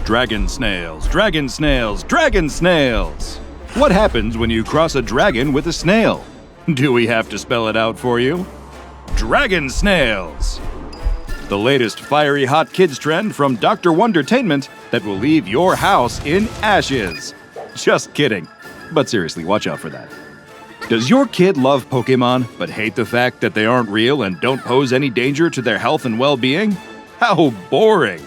Dragon snails, dragon snails, dragon snails! What happens when you cross a dragon with a snail? Do we have to spell it out for you? Dragon snails! The latest fiery hot kids trend from Dr. Wondertainment that will leave your house in ashes. Just kidding. But seriously, watch out for that. Does your kid love Pokemon but hate the fact that they aren't real and don't pose any danger to their health and well-being? How boring!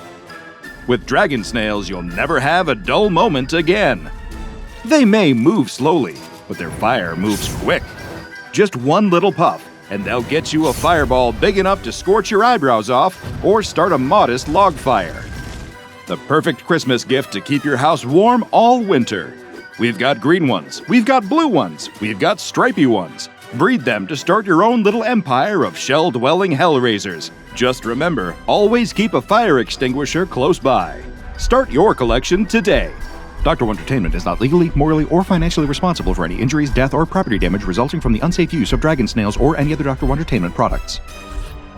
With dragon snails, you'll never have a dull moment again. They may move slowly, but their fire moves quick. Just one little puff, and they'll get you a fireball big enough to scorch your eyebrows off or start a modest log fire. The perfect Christmas gift to keep your house warm all winter. We've got green ones, we've got blue ones, we've got stripy ones. Breed them to start your own little empire of shell-dwelling hellraisers. Just remember, always keep a fire extinguisher close by. Start your collection today. Dr. Wondertainment is not legally, morally, or financially responsible for any injuries, death, or property damage resulting from the unsafe use of dragon snails or any other Dr. Wondertainment products.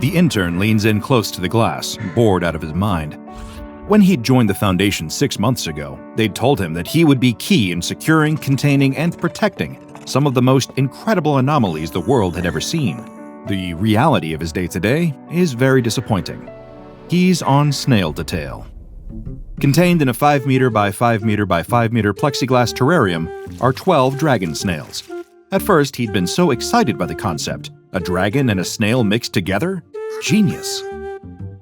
The intern leans in close to the glass, bored out of his mind. When he'd joined the Foundation 6 months ago, they'd told him that he would be key in securing, containing, and protecting some of the most incredible anomalies the world had ever seen. The reality of his day-to-day is very disappointing. He's on snail detail. Contained in a 5 meter by 5 meter by 5 meter plexiglass terrarium are 12 dragon snails. At first, he'd been so excited by the concept. A dragon and a snail mixed together? Genius.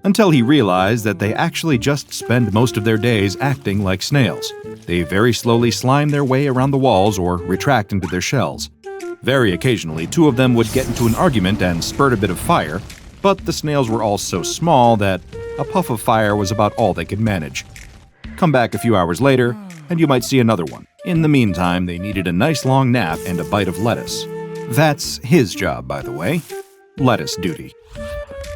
Until he realized that they actually just spend most of their days acting like snails. They very slowly slime their way around the walls or retract into their shells. Very occasionally, 2 of them would get into an argument and spurt a bit of fire, but the snails were all so small that a puff of fire was about all they could manage. Come back a few hours later, and you might see another one. In the meantime, they needed a nice long nap and a bite of lettuce. That's his job, by the way. Lettuce duty.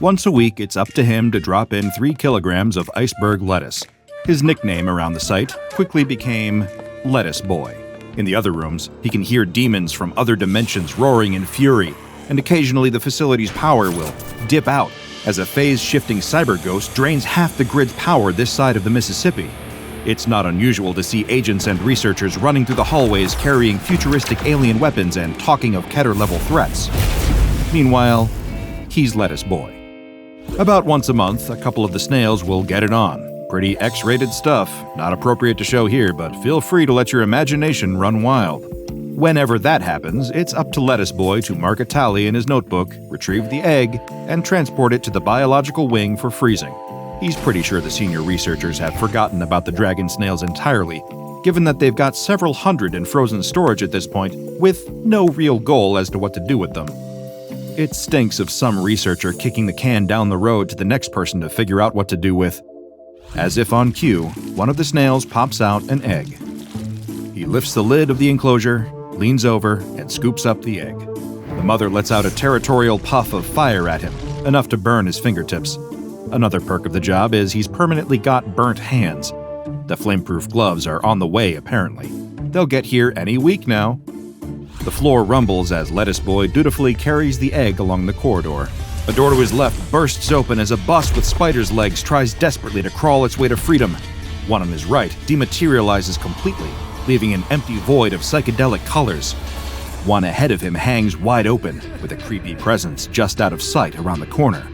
Once a week, it's up to him to drop in 3 kilograms of iceberg lettuce. His nickname around the site quickly became Lettuce Boy. In the other rooms, he can hear demons from other dimensions roaring in fury, and occasionally the facility's power will dip out as a phase-shifting cyber ghost drains half the grid's power this side of the Mississippi. It's not unusual to see agents and researchers running through the hallways carrying futuristic alien weapons and talking of Keter-level threats. Meanwhile, he's Lettuce Boy. About once a month, a couple of the snails will get it on. Pretty X-rated stuff, not appropriate to show here, but feel free to let your imagination run wild. Whenever that happens, it's up to Lettuce Boy to mark a tally in his notebook, retrieve the egg, and transport it to the biological wing for freezing. He's pretty sure the senior researchers have forgotten about the dragon snails entirely, given that they've got several hundred in frozen storage at this point, with no real goal as to what to do with them. It stinks of some researcher kicking the can down the road to the next person to figure out what to do with. As if on cue, one of the snails pops out an egg. He lifts the lid of the enclosure, leans over, and scoops up the egg. The mother lets out a territorial puff of fire at him, enough to burn his fingertips. Another perk of the job is he's permanently got burnt hands. The flameproof gloves are on the way, apparently. They'll get here any week now. The floor rumbles as Lettuce Boy dutifully carries the egg along the corridor. A door to his left bursts open as a bus with spider's legs tries desperately to crawl its way to freedom. One on his right dematerializes completely, leaving an empty void of psychedelic colors. One ahead of him hangs wide open, with a creepy presence just out of sight around the corner.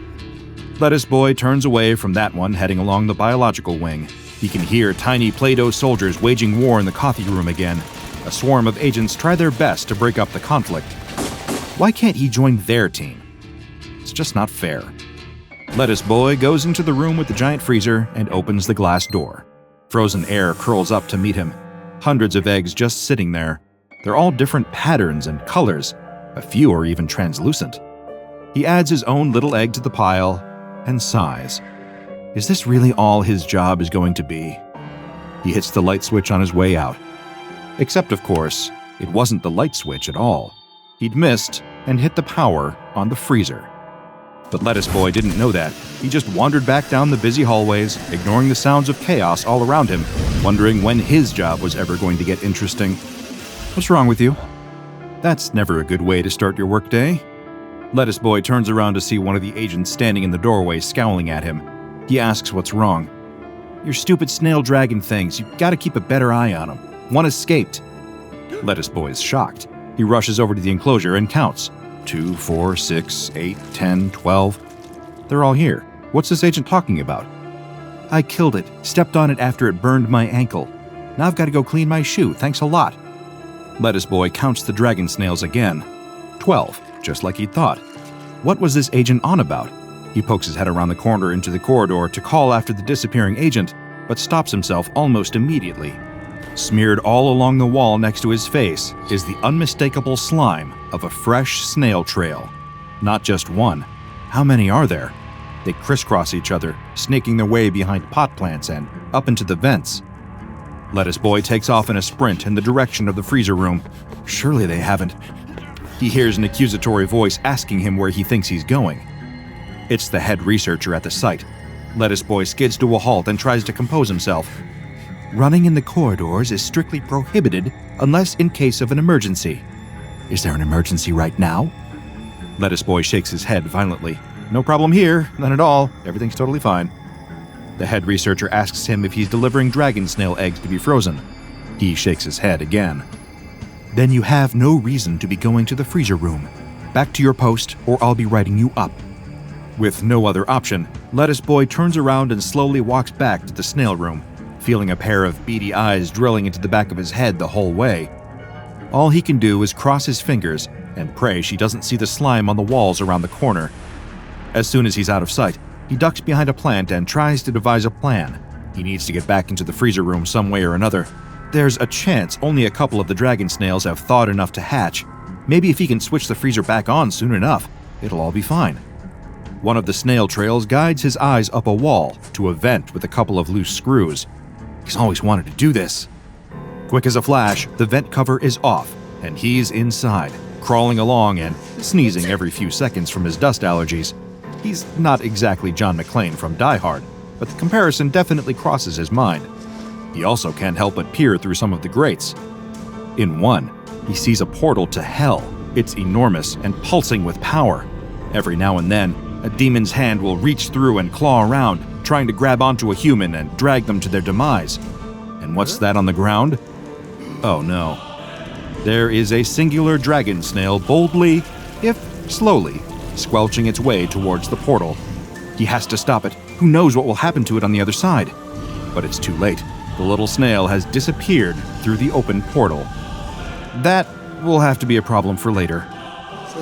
Lettuce Boy turns away from that one heading along the biological wing. He can hear tiny Play-Doh soldiers waging war in the coffee room again. A swarm of agents try their best to break up the conflict. Why can't he join their team? It's just not fair. Lettuce Boy goes into the room with the giant freezer and opens the glass door. Frozen air curls up to meet him. Hundreds of eggs just sitting there. They're all different patterns and colors. A few are even translucent. He adds his own little egg to the pile and sighs. Is this really all his job is going to be? He hits the light switch on his way out. Except, of course, it wasn't the light switch at all. He'd missed and hit the power on the freezer. But Lettuce Boy didn't know that. He just wandered back down the busy hallways, ignoring the sounds of chaos all around him, wondering when his job was ever going to get interesting. What's wrong with you? That's never a good way to start your workday. Lettuce Boy turns around to see one of the agents standing in the doorway scowling at him. He asks what's wrong. Your stupid snail dragon things, you've got to keep a better eye on them. One escaped. Lettuce Boy's shocked. He rushes over to the enclosure and counts. 2, 4, 6, 8, 10, 12. They're all here. What's this agent talking about? I killed it, stepped on it after it burned my ankle. Now I've got to go clean my shoe, thanks a lot. Lettuce Boy counts the dragon snails again. 12, just like he'd thought. What was this agent on about? He pokes his head around the corner into the corridor to call after the disappearing agent, but stops himself almost immediately. Smeared all along the wall next to his face is the unmistakable slime of a fresh snail trail. Not just one. How many are there? They crisscross each other, snaking their way behind pot plants and up into the vents. Lettuce Boy takes off in a sprint in the direction of the freezer room. Surely they haven't. He hears an accusatory voice asking him where he thinks he's going. It's the head researcher at the site. Lettuce Boy skids to a halt and tries to compose himself. Running in the corridors is strictly prohibited unless in case of an emergency. Is there an emergency right now? Lettuce Boy shakes his head violently. No problem here, none at all. Everything's totally fine. The head researcher asks him if he's delivering dragon snail eggs to be frozen. He shakes his head again. Then you have no reason to be going to the freezer room. Back to your post, or I'll be writing you up. With no other option, Lettuce Boy turns around and slowly walks back to the snail room, feeling a pair of beady eyes drilling into the back of his head the whole way. All he can do is cross his fingers and pray she doesn't see the slime on the walls around the corner. As soon as he's out of sight, he ducks behind a plant and tries to devise a plan. He needs to get back into the freezer room some way or another. There's a chance only a couple of the dragon snails have thawed enough to hatch. Maybe if he can switch the freezer back on soon enough, it'll all be fine. One of the snail trails guides his eyes up a wall to a vent with a couple of loose screws. He's always wanted to do this. Quick as a flash, the vent cover is off, and he's inside, crawling along and sneezing every few seconds from his dust allergies. He's not exactly John McClane from Die Hard, but the comparison definitely crosses his mind. He also can't help but peer through some of the grates. In one, he sees a portal to hell. It's enormous and pulsing with power. Every now and then, a demon's hand will reach through and claw around, trying to grab onto a human and drag them to their demise. And what's that on the ground? Oh no. There is a singular dragon snail boldly, if slowly, squelching its way towards the portal. He has to stop it. Who knows what will happen to it on the other side? But it's too late. The little snail has disappeared through the open portal. That will have to be a problem for later.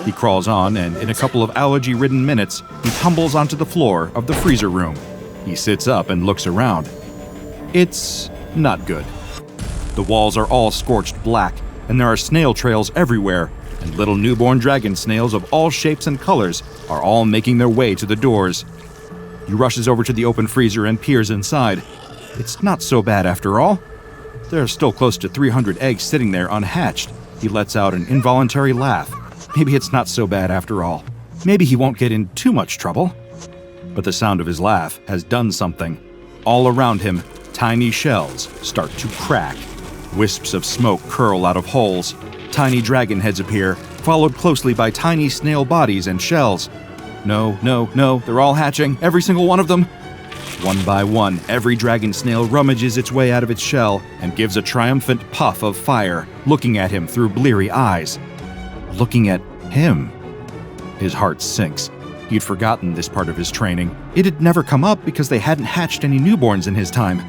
He crawls on, and in a couple of allergy-ridden minutes, he tumbles onto the floor of the freezer room. He sits up and looks around. It's not good. The walls are all scorched black, and there are snail trails everywhere, and little newborn dragon snails of all shapes and colors are all making their way to the doors. He rushes over to the open freezer and peers inside. It's not so bad after all. There are still close to 300 eggs sitting there unhatched. He lets out an involuntary laugh. Maybe it's not so bad after all. Maybe he won't get in too much trouble. But the sound of his laugh has done something. All around him, tiny shells start to crack. Wisps of smoke curl out of holes. Tiny dragon heads appear, followed closely by tiny snail bodies and shells. No, they're all hatching, every single one of them. One by one, every dragon snail rummages its way out of its shell and gives a triumphant puff of fire, looking at him through bleary eyes. Looking at him. His heart sinks. He'd forgotten this part of his training. It had never come up because they hadn't hatched any newborns in his time.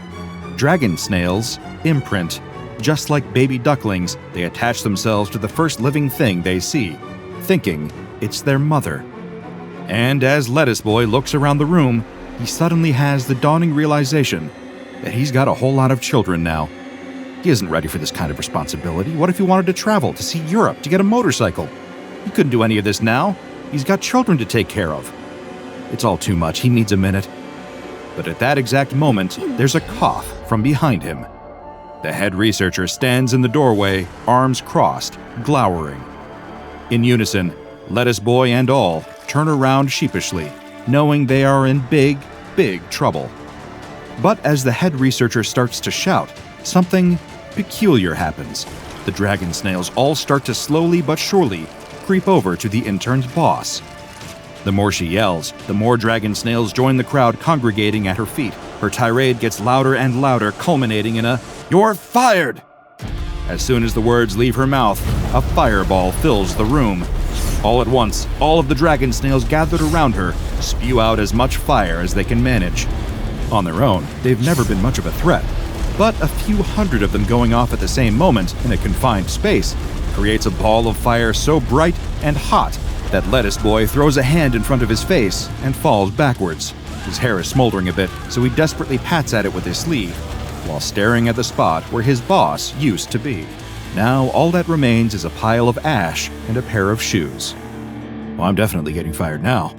Dragon snails imprint. Just like baby ducklings, they attach themselves to the first living thing they see, thinking it's their mother. And as Lettuce Boy looks around the room, he suddenly has the dawning realization that he's got a whole lot of children now. He isn't ready for this kind of responsibility. What if he wanted to travel, to see Europe, to get a motorcycle? He couldn't do any of this now. He's got children to take care of. It's all too much. He needs a minute. But at that exact moment, there's a cough from behind him. The head researcher stands in the doorway, arms crossed, glowering. In unison, Lettuce Boy and all turn around sheepishly, knowing they are in big trouble. But as the head researcher starts to shout, something peculiar happens. The dragon snails all start to slowly but surely creep over to the intern's boss. The more she yells, the more dragon snails join the crowd congregating at her feet. Her tirade gets louder and louder, culminating in a "You're fired!" As soon as the words leave her mouth, a fireball fills the room. All at once, all of the dragon snails gathered around her spew out as much fire as they can manage. On their own, they've never been much of a threat, but a few hundred of them going off at the same moment in a confined space creates a ball of fire so bright and hot that Lettuce Boy throws a hand in front of his face and falls backwards. His hair is smoldering a bit, so he desperately pats at it with his sleeve, while staring at the spot where his boss used to be. Now all that remains is a pile of ash and a pair of shoes. Well, I'm definitely getting fired now.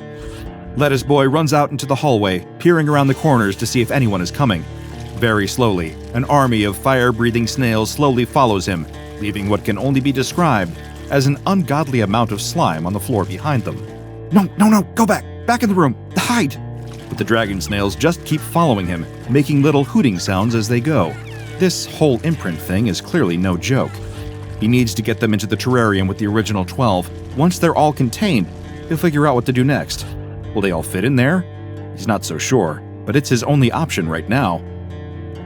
Lettuce Boy runs out into the hallway, peering around the corners to see if anyone is coming. Very slowly, an army of fire-breathing snails slowly follows him, leaving what can only be described as an ungodly amount of slime on the floor behind them. No, go back in the room, hide! But the dragon snails just keep following him, making little hooting sounds as they go. This whole imprint thing is clearly no joke. He needs to get them into the terrarium with the original 12. Once they're all contained, he'll figure out what to do next. Will they all fit in there? He's not so sure, but it's his only option right now.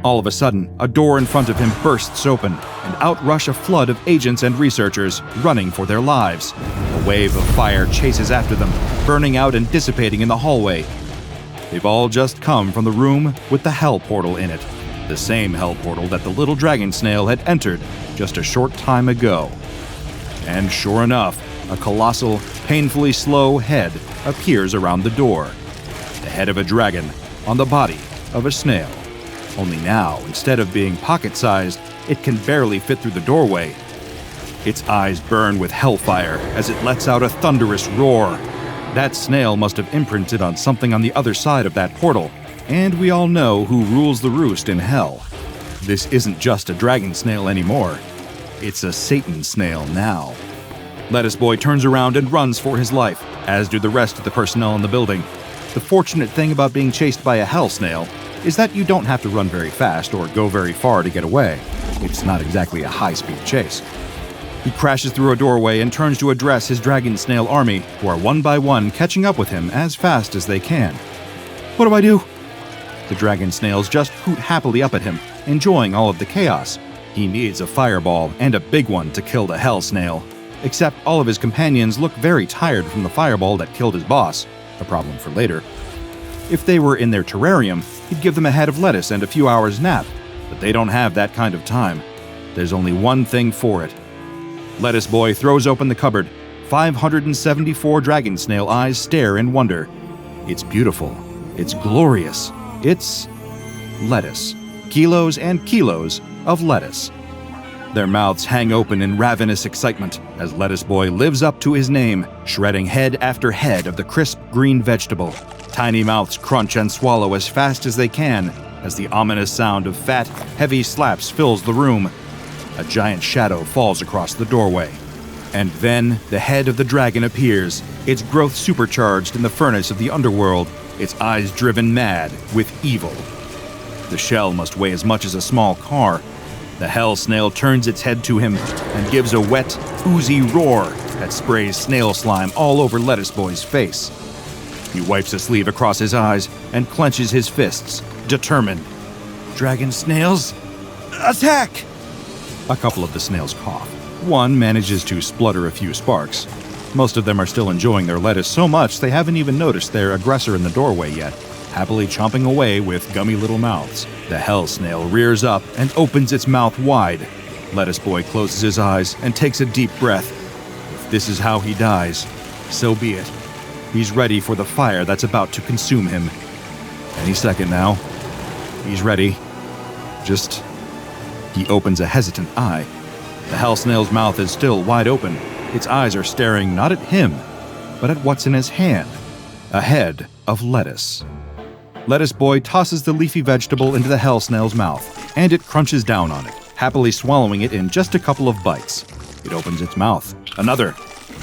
All of a sudden, a door in front of him bursts open, and out rush a flood of agents and researchers, running for their lives. A wave of fire chases after them, burning out and dissipating in the hallway. They've all just come from the room with the hell portal in it, the same hell portal that the little dragon snail had entered just a short time ago. And sure enough, a colossal, painfully slow head appears around the door. The head of a dragon on the body of a snail. Only now, instead of being pocket-sized, it can barely fit through the doorway. Its eyes burn with hellfire as it lets out a thunderous roar. That snail must have imprinted on something on the other side of that portal, and we all know who rules the roost in hell. This isn't just a dragon snail anymore. It's a Satan snail now. Lettuce Boy turns around and runs for his life, as do the rest of the personnel in the building. The fortunate thing about being chased by a hell snail is that you don't have to run very fast or go very far to get away. It's not exactly a high-speed chase. He crashes through a doorway and turns to address his dragon snail army, who are one by one catching up with him as fast as they can. What do I do? The dragon snails just hoot happily up at him, enjoying all of the chaos. He needs a fireball, and a big one, to kill the hell snail. Except all of his companions look very tired from the fireball that killed his boss, a problem for later. If they were in their terrarium, he'd give them a head of lettuce and a few hours nap, but they don't have that kind of time. There's only one thing for it. Lettuce Boy throws open the cupboard. 574 dragon snail eyes stare in wonder. It's beautiful. It's glorious. It's lettuce. Kilos and kilos of lettuce. Their mouths hang open in ravenous excitement as Lettuce Boy lives up to his name, shredding head after head of the crisp green vegetable. Tiny mouths crunch and swallow as fast as they can as the ominous sound of fat, heavy slaps fills the room. A giant shadow falls across the doorway. And then the head of the dragon appears, its growth supercharged in the furnace of the underworld, its eyes driven mad with evil. The shell must weigh as much as a small car. The hell snail turns its head to him and gives a wet, oozy roar that sprays snail slime all over Lettuce Boy's face. He wipes a sleeve across his eyes and clenches his fists, determined. Dragon snails, attack! A couple of the snails cough. One manages to splutter a few sparks. Most of them are still enjoying their lettuce so much they haven't even noticed their aggressor in the doorway yet, happily chomping away with gummy little mouths. The hell snail rears up and opens its mouth wide. Lettuce Boy closes his eyes and takes a deep breath. If this is how he dies, so be it. He's ready for the fire that's about to consume him. Any second now. He's ready. He opens a hesitant eye. The hell snail's mouth is still wide open. Its eyes are staring not at him, but at what's in his hand. A head of lettuce. Lettuce Boy tosses the leafy vegetable into the hell snail's mouth, and it crunches down on it, happily swallowing it in just a couple of bites. It opens its mouth. Another.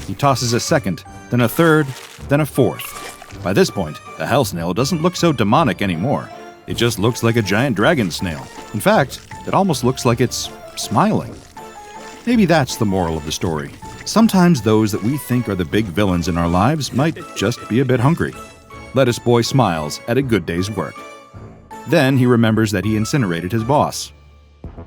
He tosses a second, then a third, then a fourth. By this point, the hell snail doesn't look so demonic anymore. It just looks like a giant dragon snail. In fact, it almost looks like it's smiling. Maybe that's the moral of the story. Sometimes those that we think are the big villains in our lives might just be a bit hungry. Lettuce Boy smiles at a good day's work. Then he remembers that he incinerated his boss.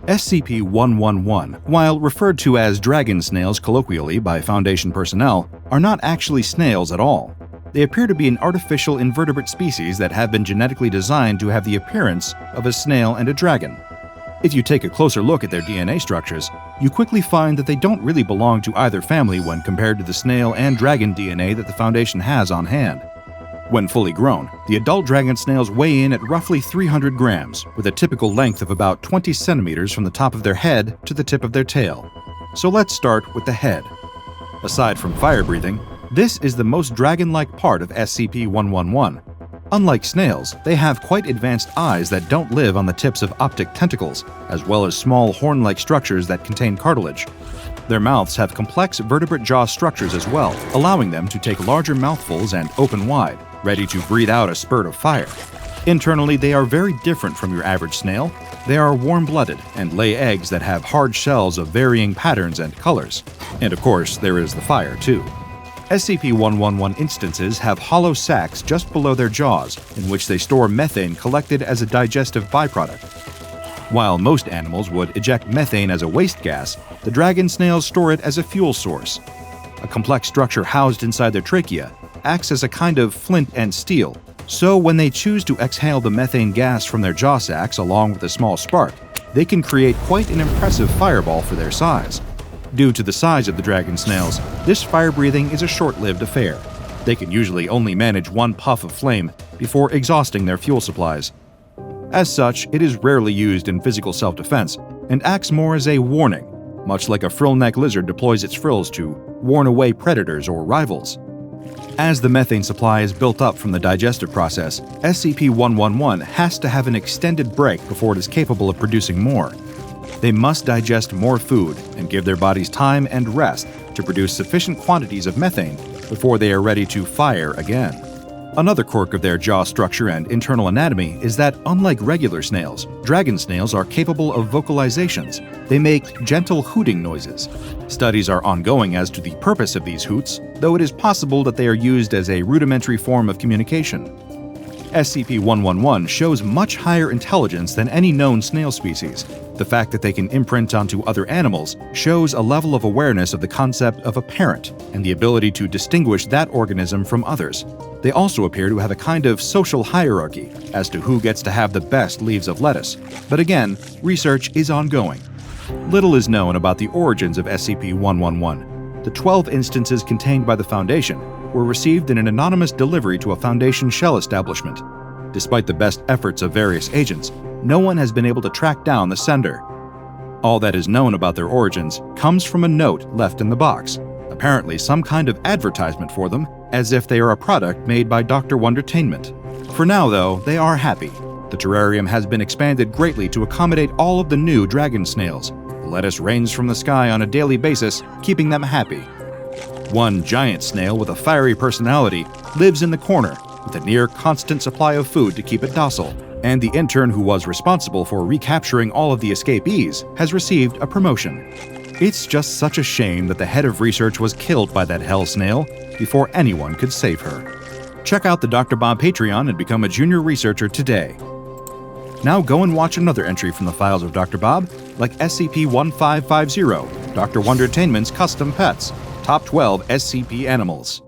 SCP-111, while referred to as dragon snails colloquially by Foundation personnel, are not actually snails at all. They appear to be an artificial invertebrate species that have been genetically designed to have the appearance of a snail and a dragon. If you take a closer look at their DNA structures, you quickly find that they don't really belong to either family when compared to the snail and dragon DNA that the Foundation has on hand. When fully grown, the adult dragon snails weigh in at roughly 300 grams, with a typical length of about 20 centimeters from the top of their head to the tip of their tail. So let's start with the head. Aside from fire-breathing, this is the most dragon-like part of SCP-111. Unlike snails, they have quite advanced eyes that don't live on the tips of optic tentacles, as well as small horn-like structures that contain cartilage. Their mouths have complex vertebrate jaw structures as well, allowing them to take larger mouthfuls and open wide, ready to breathe out a spurt of fire. Internally, they are very different from your average snail. They are warm-blooded and lay eggs that have hard shells of varying patterns and colors. And of course, there is the fire too. SCP-111 instances have hollow sacs just below their jaws, in which they store methane collected as a digestive byproduct. While most animals would eject methane as a waste gas, the dragon snails store it as a fuel source. A complex structure housed inside their trachea acts as a kind of flint and steel, so when they choose to exhale the methane gas from their jaw sacs along with a small spark, they can create quite an impressive fireball for their size. Due to the size of the dragon snails, this fire-breathing is a short-lived affair. They can usually only manage one puff of flame before exhausting their fuel supplies. As such, it is rarely used in physical self-defense and acts more as a warning, much like a frill-neck lizard deploys its frills to warn away predators or rivals. As the methane supply is built up from the digestive process, SCP-111 has to have an extended break before it is capable of producing more. They must digest more food and give their bodies time and rest to produce sufficient quantities of methane before they are ready to fire again. Another quirk of their jaw structure and internal anatomy is that, unlike regular snails, dragon snails are capable of vocalizations. They make gentle hooting noises. Studies are ongoing as to the purpose of these hoots, though it is possible that they are used as a rudimentary form of communication. SCP-111 shows much higher intelligence than any known snail species. The fact that they can imprint onto other animals shows a level of awareness of the concept of a parent and the ability to distinguish that organism from others. They also appear to have a kind of social hierarchy as to who gets to have the best leaves of lettuce. But again, research is ongoing. Little is known about the origins of SCP-111. The 12 instances contained by the Foundation were received in an anonymous delivery to a Foundation shell establishment. Despite the best efforts of various agents, no one has been able to track down the sender. All that is known about their origins comes from a note left in the box, apparently some kind of advertisement for them, as if they are a product made by Dr. Wondertainment. For now, though, they are happy. The terrarium has been expanded greatly to accommodate all of the new dragon snails. Lettuce rains from the sky on a daily basis, keeping them happy. One giant snail with a fiery personality lives in the corner with a near constant supply of food to keep it docile, and the intern who was responsible for recapturing all of the escapees has received a promotion. It's just such a shame that the head of research was killed by that hell snail before anyone could save her. Check out the DrBob Patreon and become a junior researcher today. Now go and watch another entry from the files of DrBob, like SCP-1550, Dr. Wondertainment's Custom Pets, Top 12 SCP Animals.